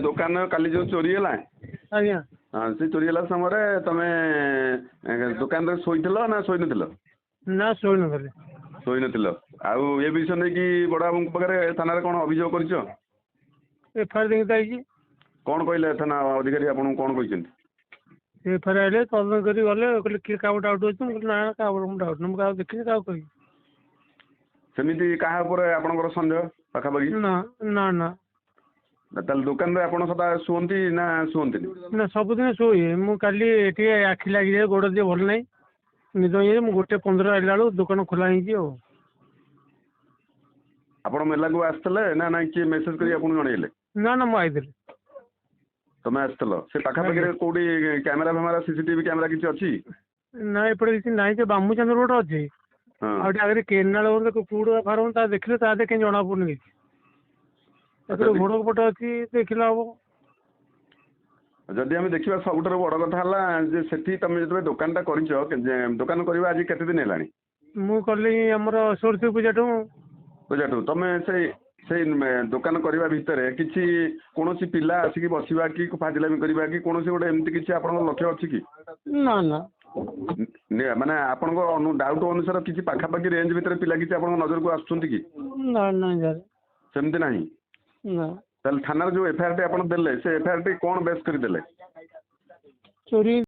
दुकान काली जो चोरी है आज्ञा हाँ से चोरी है समय तुम दुकान रे शोइथिल ना शोइ नथिल ना शोई नथले शोइ नथिल आउ ए विषय नै कि बड़ा बाबू पाखरे थाना रे कोन अभियोग करछो एफआईआर देखि ताइछि कोन कहले थाना अधिकारी आपन कोन कहिसेंती एफआईआर आइले तदन करी गले कहले कि का डाउट होछ ना का डाउट न का देखि का कहि सेमिति काहा ऊपर आपनकर संदेह पाखापाखि ना ना ना ताल दुकान रे आपन सदा सुहंती ना सुहंती ना सबुदिन शोए मु काली एठी आखि लागि जाय गोड़ दे भल नै निद ये मु गोटे 15 आइला बेलू दुकान खोला हिची ओ आपण मेला को आस्तले ना ना कि मेसेज करी आपन जणैले ना ना मु आइदिल तमे आस्तलो से पाखापाखि कोडी कैमरा फेमरा सीसीटीवी कैमरा किछि अछि ना एपटे किछि नाही जे बामू चंद्र रोड अछि आउटे आगरे केनाल ओर को कूड़ फार्म ता देखले ता दे के जणा पड़नी एतो घोड़ पट अछि देखिला हो जदि आम देखा सबुठ बड़ कथा है से तुम जो दुकानटा कर दुकान करवा आज केते दिन है मु कली हमर सरस्वती पूजा ठू तुम से दुकान करने भितर किसी कौन पिला आसिक बसवा कि फाजिलामी करवा कि कौन गोटे एमती किसी आप लक्ष्य अच्छी कि ना ना माने आपण डाउट अनुसार किसी पाखापाखि रेंज भितर पिला किसी आप नजर को आसुँच कि ना ना सेमती ना ना थाना जो एफआईआर टी आप देले से एफआईआर टी कौन बेस कर देले चोरी